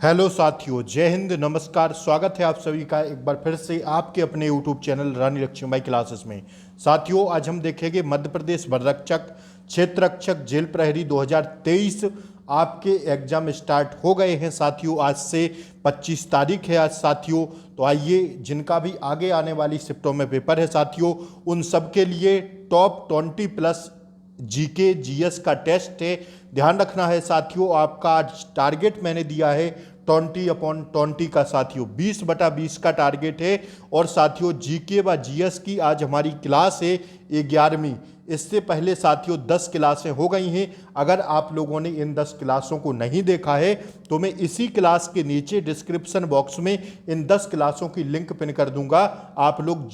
Hello साथियों, जय हिंद, नमस्कार। स्वागत है आप सभी का एक बार फिर से आपके अपने यूट्यूब चैनल रानी लक्ष्मीबाई क्लासेस में। साथियों, आज हम देखेंगे मध्य प्रदेश वन रक्षक क्षेत्र रक्षक जेल प्रहरी 2023 आपके एग्जाम स्टार्ट हो गए हैं साथियों। आज से 25 तारीख है आज साथियों। तो आइए, जिनका भी आगे आने वाली शिफ्टों में पेपर है साथियों, उन सब के लिए टॉप 20 प्लस जीके जीएस का टेस्ट है। ध्यान रखना है साथियों, आपका आज टारगेट मैंने दिया है 20/20 का साथियों, 20/20 का टारगेट है। और साथियों, जीके व जीएस की आज हमारी क्लास है 11वीं। इससे पहले साथियों 10 क्लासें हो गई हैं। अगर आप लोगों ने इन 10 क्लासों को नहीं देखा है तो मैं इसी क्लास के नीचे डिस्क्रिप्शन बॉक्स में इन 10 क्लासों की लिंक पिन कर दूंगा। आप लोग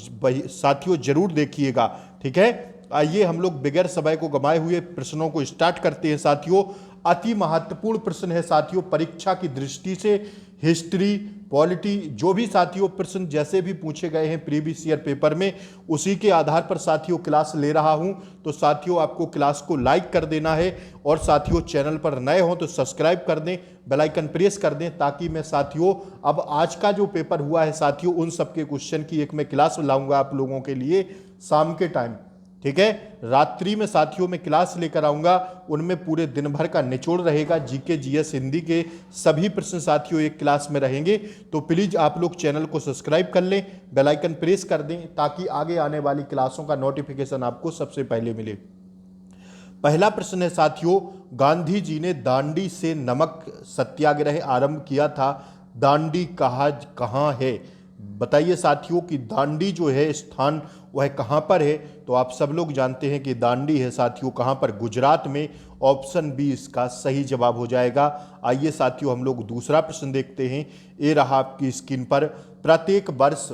साथियों जरूर देखिएगा, ठीक है। आइए हम लोग बगैर समय को गंवाए हुए प्रश्नों को स्टार्ट करते हैं साथियों। अति महत्वपूर्ण प्रश्न है साथियों परीक्षा की दृष्टि से। हिस्ट्री, पॉलिटी, जो भी साथियों प्रश्न जैसे भी पूछे गए हैं प्रीवियस ईयर पेपर में, उसी के आधार पर साथियों क्लास ले रहा हूं। तो साथियों आपको क्लास को लाइक कर देना है और साथियों चैनल पर नए हो तो सब्सक्राइब कर दें, बेल आइकन प्रेस कर दें, ताकि मैं साथियों अब आज का जो पेपर हुआ है साथियों उन सबके क्वेश्चन की एक मैं क्लास लाऊंगा आप लोगों के लिए शाम के टाइम, ठीक है। रात्रि में साथियों में क्लास लेकर आऊंगा, उनमें पूरे दिन भर का निचोड़ रहेगा। जीके जीएस हिंदी के सभी प्रश्न साथियों एक क्लास में रहेंगे। तो प्लीज आप लोग चैनल को सब्सक्राइब कर लें, बेल आइकन प्रेस कर दें, ताकि आगे आने वाली क्लासों का नोटिफिकेशन आपको सबसे पहले मिले। पहला प्रश्न है साथियों, गांधी जी ने दांडी से नमक सत्याग्रह आरंभ किया था, दांडी कहाँ है? बताइए साथियों कि दांडी जो है स्थान वह कहाँ पर है? तो आप सब लोग जानते हैं कि दांडी है साथियों कहाँ पर? गुजरात में। ऑप्शन बी इसका सही जवाब हो जाएगा। आइए साथियों हम लोग दूसरा प्रश्न देखते हैं। ये रहा आपकी स्क्रीन पर। प्रत्येक वर्ष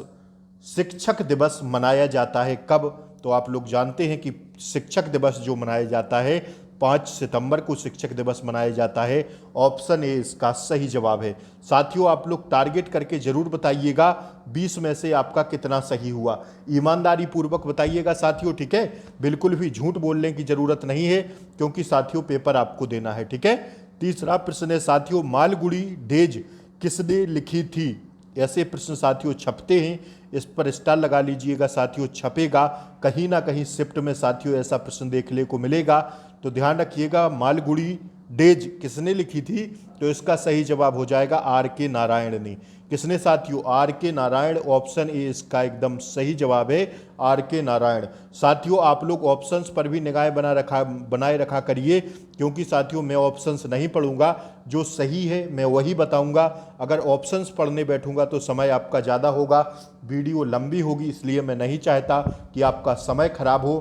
शिक्षक दिवस मनाया जाता है कब? तो आप लोग जानते हैं कि शिक्षक दिवस जो मनाया जाता है 5 सितंबर को शिक्षक दिवस मनाया जाता है। ऑप्शन ए इसका सही जवाब है। साथियों आप लोग टारगेट करके जरूर बताइएगा 20 में से आपका कितना सही हुआ। ईमानदारी पूर्वक बताइएगा साथियों, ठीक है। बिल्कुल भी झूठ बोलने की जरूरत नहीं है, क्योंकि साथियों पेपर आपको देना है, ठीक है। तीसरा प्रश्न है साथियों, मालगुड़ी डेज किसने लिखी थी? ऐसे प्रश्न साथियों छपते हैं, इस पर स्टार लगा लीजिएगा साथियों, छपेगा कहीं ना कहीं शिफ्ट में साथियों ऐसा प्रश्न देखने को मिलेगा। तो ध्यान रखिएगा, मालगुड़ी डेज किसने लिखी थी? तो इसका सही जवाब हो जाएगा आर के नारायण ने। किसने साथियों? आर के नारायण। ऑप्शन ए इसका एकदम सही जवाब है, आर के नारायण। साथियों आप लोग ऑप्शंस पर भी निगाह बनाए रखा करिए, क्योंकि साथियों मैं ऑप्शंस नहीं पढ़ूंगा, जो सही है मैं वही बताऊंगा। अगर ऑप्शंस पढ़ने बैठूंगा तो समय आपका ज़्यादा होगा, वीडियो लंबी होगी, इसलिए मैं नहीं चाहता कि आपका समय खराब हो।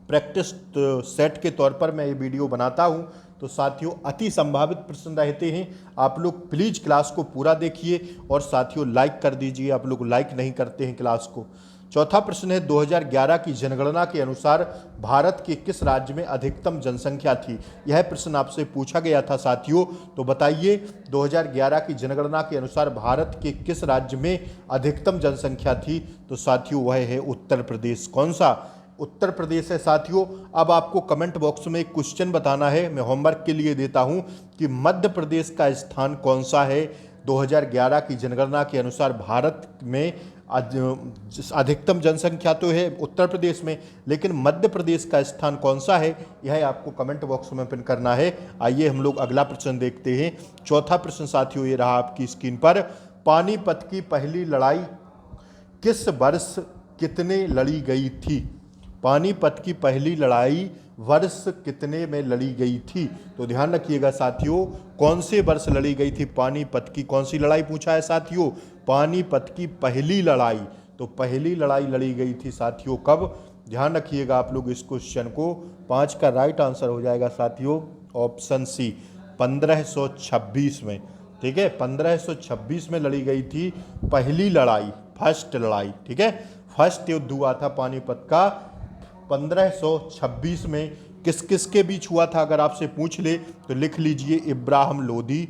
प्रैक्टिस सेट के तौर पर मैं ये वीडियो बनाता हूँ। तो साथियों अति संभावित प्रश्न रहते हैं, आप लोग प्लीज़ क्लास को पूरा देखिए और साथियों लाइक कर दीजिए, आप लोग लाइक नहीं करते हैं क्लास को। चौथा प्रश्न है, 2011 की जनगणना के अनुसार भारत के किस राज्य में अधिकतम जनसंख्या थी? यह प्रश्न आपसे पूछा गया था साथियों। तो बताइए 2011 की जनगणना के अनुसार भारत के किस राज्य में अधिकतम जनसंख्या थी? तो साथियों वह है उत्तर प्रदेश। कौन सा? उत्तर प्रदेश है साथियों। अब आपको कमेंट बॉक्स में एक क्वेश्चन बताना है, मैं होमवर्क के लिए देता हूं कि मध्य प्रदेश का स्थान कौन सा है? 2011 की जनगणना के अनुसार भारत में अधिकतम जनसंख्या तो है उत्तर प्रदेश में, लेकिन मध्य प्रदेश का स्थान कौन सा है? यह आपको कमेंट बॉक्स में पिन करना है। आइए हम लोग अगला प्रश्न देखते हैं। चौथा प्रश्न साथियों ये रहा आपकी स्क्रीन पर। पानीपत की पहली लड़ाई किस वर्ष कितने लड़ी गई थी? पानीपत की पहली लड़ाई वर्ष कितने में लड़ी गई थी? तो ध्यान रखिएगा साथियों, कौन से वर्ष लड़ी गई थी पानीपत की? कौन सी लड़ाई पूछा है साथियों? पानीपत की पहली लड़ाई। तो पहली लड़ाई लड़ी गई थी साथियों कब? ध्यान रखिएगा आप लोग इस क्वेश्चन को। 5 का राइट आंसर हो जाएगा साथियों ऑप्शन सी, 1526 में, ठीक है। 1526 में लड़ी गई थी पहली लड़ाई, फर्स्ट लड़ाई, ठीक है। फर्स्ट युद्ध हुआ था पानीपत का 1526 में। किस किस के बीच हुआ था अगर आपसे पूछ ले तो लिख लीजिए, इब्राहिम लोदी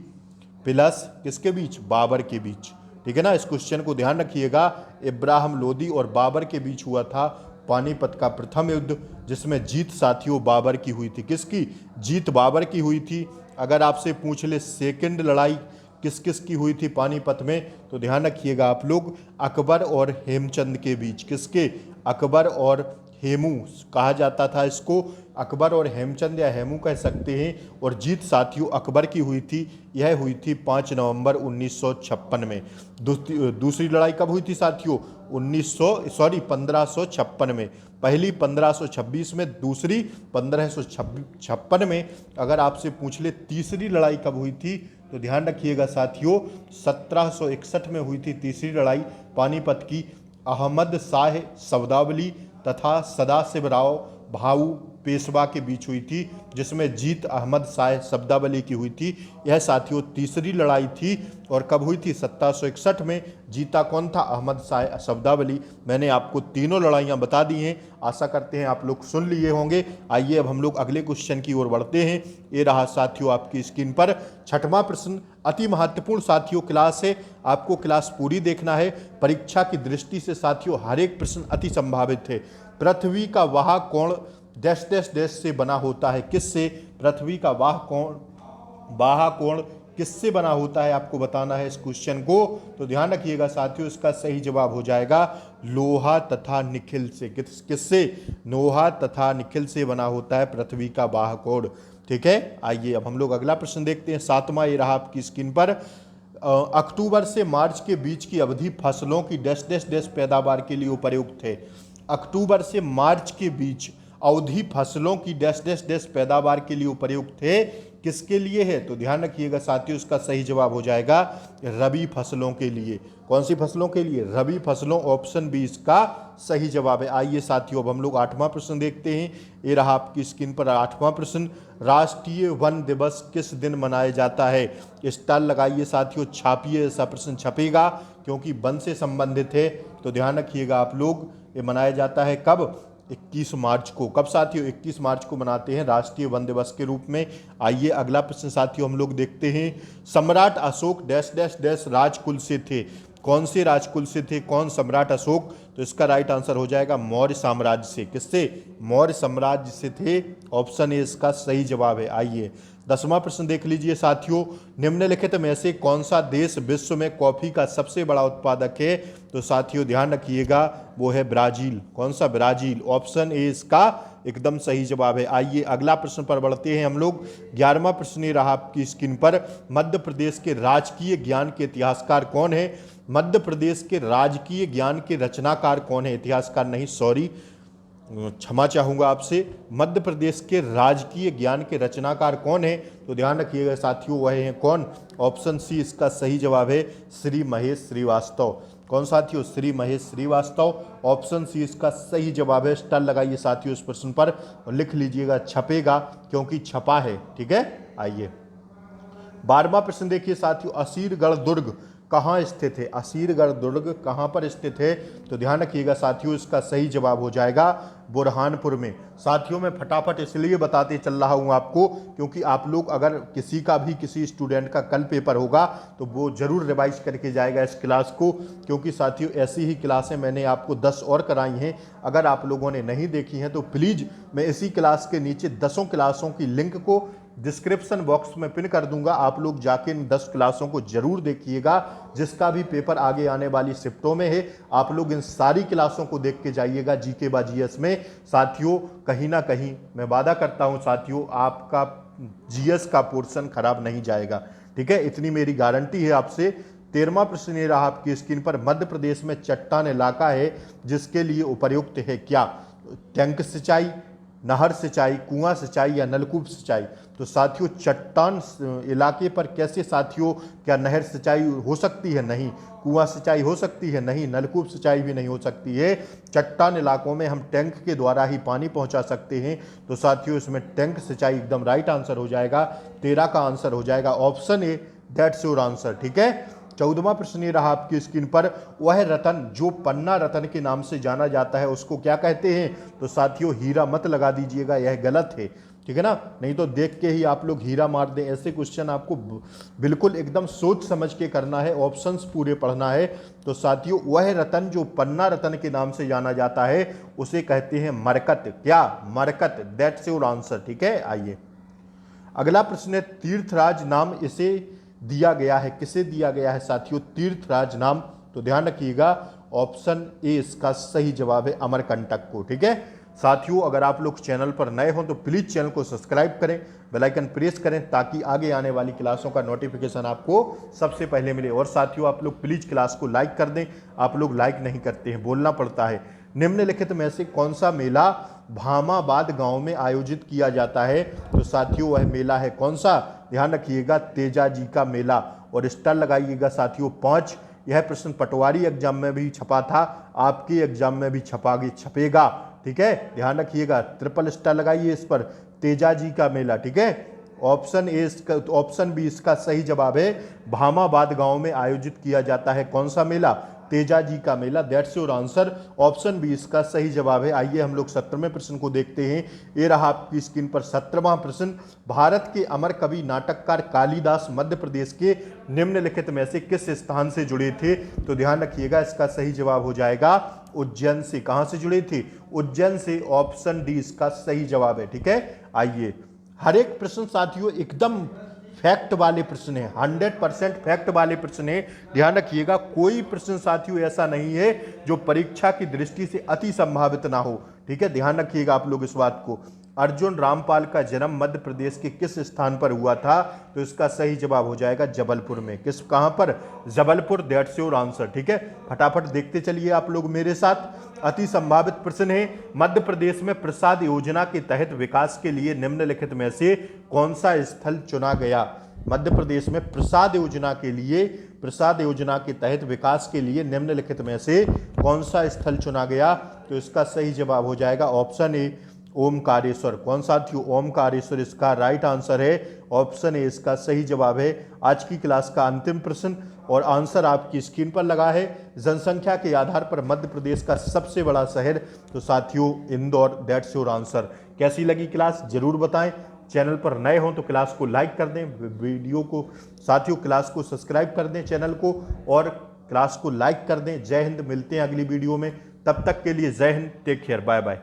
प्लस किसके बीच? बाबर के बीच, ठीक है ना। इस क्वेश्चन को ध्यान रखिएगा, इब्राहिम लोदी और बाबर के बीच हुआ था पानीपत का प्रथम युद्ध, जिसमें जीत साथियों बाबर की हुई थी। किसकी जीत? बाबर की हुई थी। अगर आपसे पूछ ले सेकंड लड़ाई किस किस की हुई थी पानीपत में? तो ध्यान रखिएगा आप लोग, अकबर और हेमचंद के बीच। किसके? अकबर और हेमू कहा जाता था इसको, अकबर और हेमचंद या हेमू कह सकते हैं। और जीत साथियों अकबर की हुई थी, यह हुई थी 5 नवंबर 1956 में। दूसरी लड़ाई कब हुई थी साथियों? 1556 में। पहली 1526 में, दूसरी 1556 में। अगर आपसे पूछ ले तीसरी लड़ाई कब हुई थी, तो ध्यान रखिएगा साथियों 1761 में हुई थी तीसरी लड़ाई पानीपत की। अहमद शाह सवदावली तथा सदाशिवराव भाऊ पेशवा के बीच हुई थी, जिसमें जीत अहमद शाह सवदावली की हुई थी। यह साथियों तीसरी लड़ाई थी। और कब हुई थी? 1761 में। जीता कौन था? अहमद शाह सवदावली। मैंने आपको तीनों लड़ाइयां बता दी हैं, आशा करते हैं आप लोग सुन लिए होंगे। आइए अब हम लोग अगले क्वेश्चन की ओर बढ़ते हैं। ये रहा साथियों आपकी स्क्रीन पर छठवां प्रश्न, अति महत्वपूर्ण साथियों क्लास है, आपको क्लास पूरी देखना है। परीक्षा की दृष्टि से साथियों हर एक प्रश्न अति संभावित है। पृथ्वी का वाह कोण डैश डैश डैश से बना होता है, किससे? पृथ्वी का वाह कोण किससे बना होता है, आपको बताना है इस क्वेश्चन को। तो ध्यान रखिएगा साथियों, इसका सही जवाब हो जाएगा लोहा तथा निखिल से। किससे? लोहा तथा निखिल से बना होता है पृथ्वी का वाह कोण। ठीक है, आइए अब हम लोग अगला प्रश्न देखते हैं। सातवां ये रहा आपकी स्क्रीन पर, अक्टूबर से मार्च के बीच की अवधि फसलों की डैश डैश डैश पैदावार के लिए उपयुक्त है। अक्टूबर से मार्च के बीच अवधि फसलों की डैश डैश डैश पैदावार के लिए उपयुक्त है, किसके लिए है? तो ध्यान रखिएगा साथियों, इसका सही जवाब हो जाएगा रबी फसलों के लिए। कौन सी फसलों के लिए? रबी फसलों, ऑप्शन बी इसका सही जवाब है। आइए साथियों अब हम लोग आठवां प्रश्न देखते हैं। ये रहा आपकी स्क्रीन पर आठवां प्रश्न, राष्ट्रीय वन दिवस किस दिन मनाया जाता है? स्टार लगाइए साथियों, छापिए, ऐसा प्रश्न छपेगा क्योंकि वन से संबंधित है। तो ध्यान रखिएगा आप लोग, ये मनाया जाता है कब? 21 मार्च को। कब साथियों? 21 मार्च को मनाते हैं राष्ट्रीय वन दिवस के रूप में। आइए अगला प्रश्न साथियों हम लोग देखते हैं। सम्राट अशोक डैश डैश डैश राजकुल से थे, कौन से राजकुल से थे? कौन सम्राट अशोक? तो इसका राइट आंसर हो जाएगा मौर्य साम्राज्य से। किससे? मौर्य साम्राज्य से थे, ऑप्शन ए इसका सही जवाब है। आइए 10वां प्रश्न देख लीजिए साथियों, निम्नलिखित में से कौन सा देश विश्व में कॉफी का सबसे बड़ा उत्पादक है? तो साथियों ध्यान रखिएगा, वो है ब्राजील। कौन सा? ब्राजील। ऑप्शन ए इसका एकदम सही जवाब है। आइए अगला प्रश्न पर बढ़ते हैं हम लोग। 11वां प्रश्न ये रहा आपकी स्क्रीन पर, मध्य प्रदेश के राजकीय ज्ञान के इतिहासकार कौन है? मध्य प्रदेश के राजकीय ज्ञान के रचनाकार कौन है? इतिहासकार नहीं, सॉरी, क्षमा चाहूँगा आपसे। मध्य प्रदेश के राजकीय ज्ञान के रचनाकार कौन है? तो ध्यान रखिएगा साथियों, वह हैं कौन? ऑप्शन सी इसका सही जवाब है श्री महेश श्रीवास्तव। कौन साथियों? श्री महेश श्रीवास्तव। ऑप्शन सी इसका सही जवाब है। स्टार लगाइए साथियों इस प्रश्न पर और लिख लीजिएगा, छपेगा क्योंकि छपा है। ठीक है, आइए 12वां प्रश्न देखिए साथियों, असीरगढ़ दुर्ग कहाँ स्थित है? असीरगढ़ दुर्ग कहाँ पर स्थित है? तो ध्यान रखिएगा साथियों, इसका सही जवाब हो जाएगा बुरहानपुर में। साथियों मैं फटाफट इसलिए बताते चल रहा हूँ आपको, क्योंकि आप लोग अगर किसी स्टूडेंट का कल पेपर होगा तो वो जरूर रिवाइज करके जाएगा इस क्लास को, क्योंकि साथियों ऐसी ही क्लासें मैंने आपको 10 और कराई हैं। अगर आप लोगों ने नहीं देखी हैं तो प्लीज़ मैं इसी क्लास के नीचे 10 क्लासों की लिंक को डिस्क्रिप्शन बॉक्स में पिन कर दूंगा, आप लोग जाके इन 10 क्लासों को जरूर देखिएगा। जिसका भी पेपर आगे आने वाली शिफ्टों में है, आप लोग इन सारी क्लासों को देख के जाइएगा जीके बा जीएस में। साथियों कहीं ना कहीं मैं वादा करता हूं साथियों, आपका जीएस का पोर्शन खराब नहीं जाएगा। ठीक है, इतनी मेरी गारंटी है आपसे। 13वां प्रश्न ये रहा आपकी स्क्रीन पर, मध्य प्रदेश में चट्टान इलाका है जिसके लिए उपयुक्त है क्या? टैंक सिंचाई, नहर सिंचाई, कुआं सिंचाई या नलकूप सिंचाई? तो साथियों चट्टान इलाके पर कैसे साथियों, क्या नहर सिंचाई हो सकती है? नहीं। कुआं सिंचाई हो सकती है? नहीं। नलकूप सिंचाई भी नहीं हो सकती है। चट्टान इलाकों में हम टैंक के द्वारा ही पानी पहुंचा सकते हैं। तो साथियों इसमें टैंक सिंचाई एकदम राइट आंसर हो जाएगा। 13 का आंसर हो जाएगा option A, that's your answer. ठीक है, 14वां प्रश्न ये रहा आपकी स्क्रीन पर, वह रतन जो पन्ना रतन के नाम से जाना जाता है उसको क्या कहते हैं? तो साथियों हीरा मत लगा दीजिएगा, यह गलत है। ठीक है ना, नहीं तो देख के ही आप लोग हीरा मार दें। ऐसे क्वेश्चन आपको बिल्कुल एकदम सोच समझ के करना है, ऑप्शंस पूरे पढ़ना है। तो साथियों वह रतन जो पन्ना रतन के नाम से जाना जाता है उसे कहते हैं मरकत। क्या? मरकत, दैट्स योर आंसर। ठीक है, आइए अगला प्रश्न है, तीर्थराज नाम इसे दिया गया है, किसे दिया गया है साथियों? तीर्थराज नाम। तो ध्यान रखिएगा ऑप्शन ए इसका सही जवाब है, अमरकंटक को। ठीक है साथियों, अगर आप लोग चैनल पर नए हों तो प्लीज़ चैनल को सब्सक्राइब करें, बेल आइकन प्रेस करें ताकि आगे आने वाली क्लासों का नोटिफिकेशन आपको सबसे पहले मिले। और साथियों आप लोग प्लीज़ क्लास को लाइक कर दें, आप लोग लाइक नहीं करते हैं, बोलना पड़ता है। निम्नलिखित में से कौन सा मेला भामाबाद गांव में आयोजित किया जाता है? तो साथियों वह मेला है कौन सा? ध्यान रखिएगा तेजाजी का मेला। और स्टार लगाइएगा साथियों 5। यह प्रश्न पटवारी एग्जाम में भी छपा था, आपके एग्जाम में भी छपेगा। ठीक है, ध्यान रखिएगा, ट्रिपल स्टार लगाइए इस पर, तेजाजी का मेला। ठीक है, ऑप्शन बी इसका सही जवाब है, भामाबाद गांव में आयोजित किया जाता है कौन सा मेला? तेजाजी का मेला। That's your answer, option B इसका सही जवाब है। आइए हम लोग 17वें प्रश्न को देखते हैं। ये रहा आपकी स्क्रीन पर 17वां प्रश्न। भारत के अमर कवि नाटककार कालिदास मध्य प्रदेश के निम्नलिखित में से किस स्थान से जुड़े थे? तो ध्यान रखिएगा इसका सही जवाब हो जाएगा उज्जैन से। कहां से जुड़े थे? उज्जैन से। ऑप्शन डी इसका सही जवाब है। ठीक है, आइए हर एक प्रश्न साथियों एकदम फैक्ट वाले प्रश्न है, 100% फैक्ट वाले प्रश्न है। ध्यान रखिएगा कोई प्रश्न साथियों ऐसा नहीं है जो परीक्षा की दृष्टि से अति संभावित ना हो। ठीक है, ध्यान रखिएगा आप लोग इस बात को। अर्जुन रामपाल का जन्म मध्य प्रदेश के किस स्थान पर हुआ था? तो इसका सही जवाब हो जाएगा जबलपुर में। कहां पर? जबलपुर। That's your answer. ठीक है, फटाफट देखते चलिए आप लोग मेरे साथ। अति संभावित प्रश्न है, मध्य प्रदेश में प्रसाद योजना के तहत विकास के लिए निम्नलिखित में से कौन सा स्थल चुना गया? मध्य प्रदेश में प्रसाद योजना के तहत विकास के लिए निम्नलिखित में से कौन सा स्थल चुना गया? तो इसका सही जवाब हो जाएगा ऑप्शन ए, ओमकारेश्वर। कौन सा थी? ओमकारेश्वर इसका राइट आंसर है। ऑप्शन ए इसका सही जवाब है। आज की क्लास का अंतिम प्रश्न और आंसर आपकी स्क्रीन पर लगा है। जनसंख्या के आधार पर मध्य प्रदेश का सबसे बड़ा शहर? तो साथियों इंदौर। That's your answer. कैसी लगी क्लास जरूर बताएं। चैनल पर नए हों तो क्लास को लाइक कर दें, वीडियो को साथियों क्लास को सब्सक्राइब कर दें चैनल को, और क्लास को लाइक कर दें। जय हिंद, मिलते हैं अगली वीडियो में, तब तक के लिए जय हिंद, टेक केयर, बाय बाय।